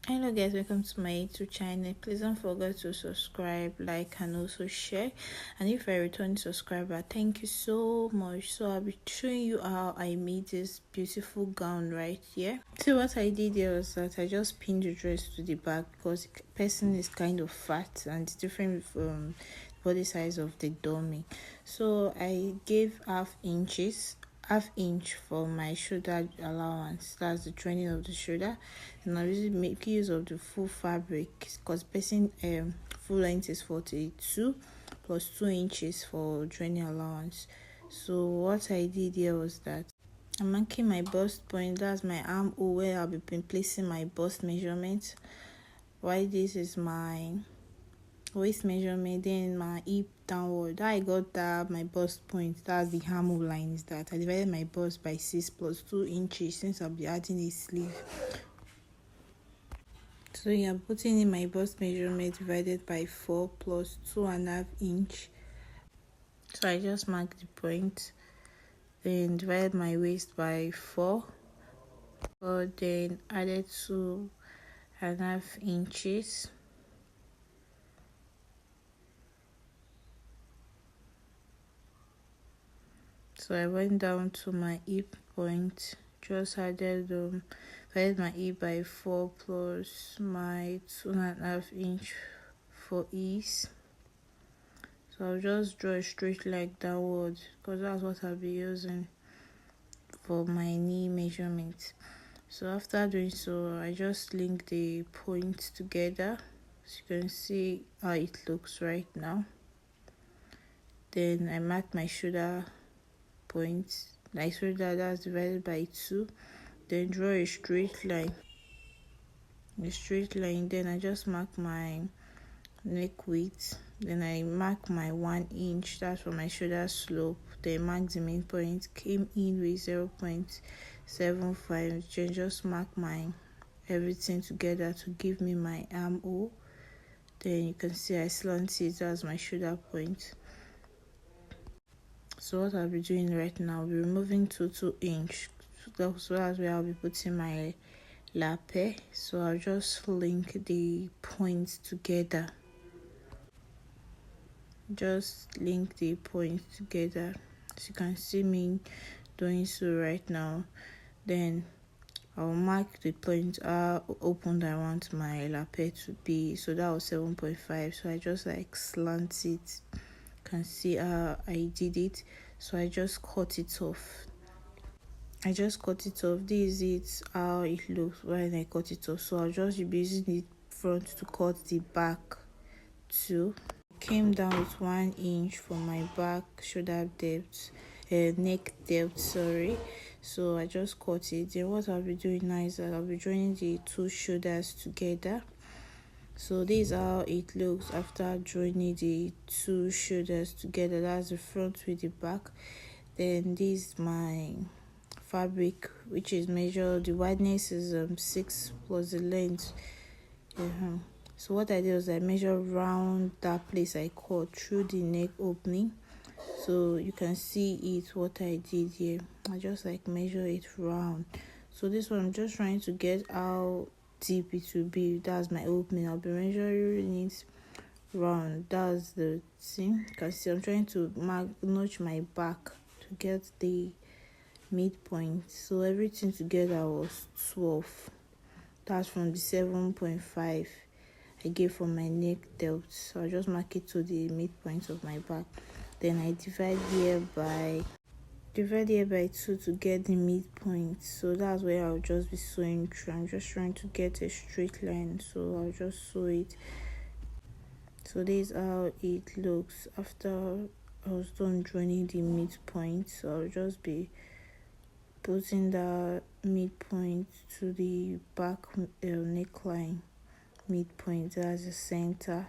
Hello guys, welcome to my YouTube channel. Please don't forget to subscribe, like, and also share. And if you're a returning subscriber, thank you so much. So I'll be showing you how I made this beautiful gown right here. So what I did here was that I just pinned the dress to the back because the person is kind of fat and it's different from body size of the dummy. So I gave half inch for my shoulder allowance. That's the training of the shoulder, and I usually make use of the full fabric because person full length is 42 plus 2 inches for training allowance. So what I did here was that I'm marking my bust point. That's my armhole where I'll be placing my bust measurement. Why this is my waist measurement, then my hip downward. That I got that my bust point, that's the armhole lines, that I divided my bust by 6 plus 2 inches since I'll be adding a sleeve. So yeah, putting in my bust measurement divided by 4 plus 2.5 inch. So I just marked the point, then divided my waist by 4, then added 2.5 inches. So I went down to my hip point, just added my hip by 4 plus my 2.5 inch for ease. So I'll just draw a straight line downwards because that's what I'll be using for my knee measurement. So after doing so, I just link the points together so you can see how it looks right now. Then I mark my shoulder point, like shoulder, that's divided by 2, then draw a straight line, then I just mark my neck width, then I mark my 1 inch, that's for my shoulder slope, then mark the main point, came in with 0.75, then just mark my everything together to give me my armhole. Then you can see I slant it as my shoulder point. So what I'll be doing right now, I'll be removing 2 inch. So that's where I'll be putting my lapel. So I'll just link the points together. Just link the points together. As you can see me doing so right now. Then I'll mark the point how open I want my lapel to be. So that was 7.5. So I just like slant it. Can see how I did it. So I just cut it off. This is it how it looks when I cut it off. So I'll just be using the front to cut the back too. Came down with 1 inch for my back shoulder depth, neck depth, sorry. So I just cut it. Then what I'll be doing now is that I'll be joining the 2 shoulders together. So this is how it looks after joining the 2 shoulders together. That's the front with the back. Then this is my fabric, which is measured. The wideness is 6 plus the length. So what I did was I measured around that place I cut through the neck opening. So you can see it what I did here. I just like measure it round. So this one I'm just trying to get how deep it will be. That's my opening. I'll be measuring it round. That's the thing. You can see I'm trying to notch my back to get the midpoint. So everything together was 12. That's from the 7.5 I gave for my neck depth. So I just mark it to the midpoint of my back. Then I divide here by 2 to get the midpoint. So that's where I'll just be sewing through. I'm just trying to get a straight line, so I'll just sew it. So this is how it looks after I was done joining the midpoint. So I'll just be putting the midpoint to the back neckline midpoint, that's the center.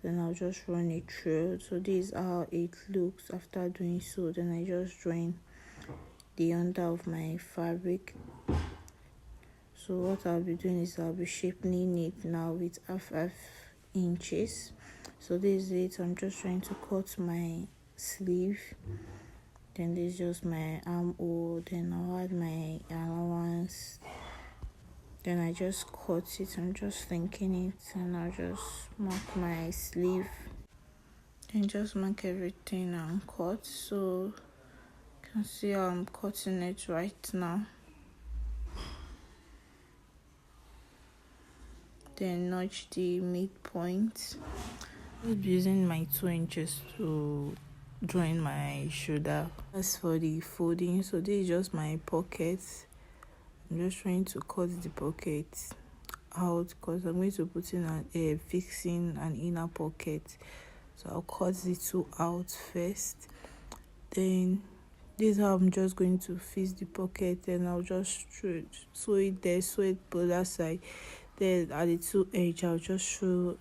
Then I'll just run it through. So this is how it looks after doing so. Then I just join the under of my fabric. So what I'll be doing is I'll be shaping it now with half inches. So this is it. I'm just trying to cut my sleeve. Then this is just my armhole. Then I'll add my allowance. Then I just cut it. I'm just thinking it, and I'll just mark my sleeve and just mark everything and cut. So you can see how I'm cutting it right now. Then notch the midpoint. I'm using my 2 inches to join my shoulder. As for the folding, so this is just my pocket. I'm just trying to cut the pocket out because I'm going to put in fixing an inner pocket. So I'll cut the 2 out first. Then this is how I'm just going to fix the pocket, and I'll just sew it there, sew it to that side. Then at the 2 edge, I'll just sew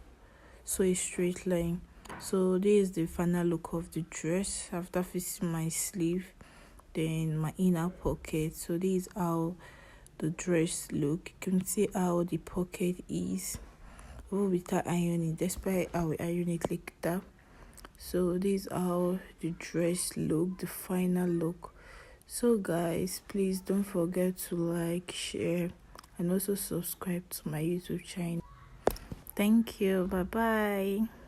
a straight line. So this is the final look of the dress after fixing my sleeve, then my inner pocket. So this is how the dress look. You can see how the pocket is without ironing, despite how we iron it like that. So this is how the dress look, the final look. So guys, please don't forget to like, share, and also subscribe to my YouTube channel. Thank you. Bye bye.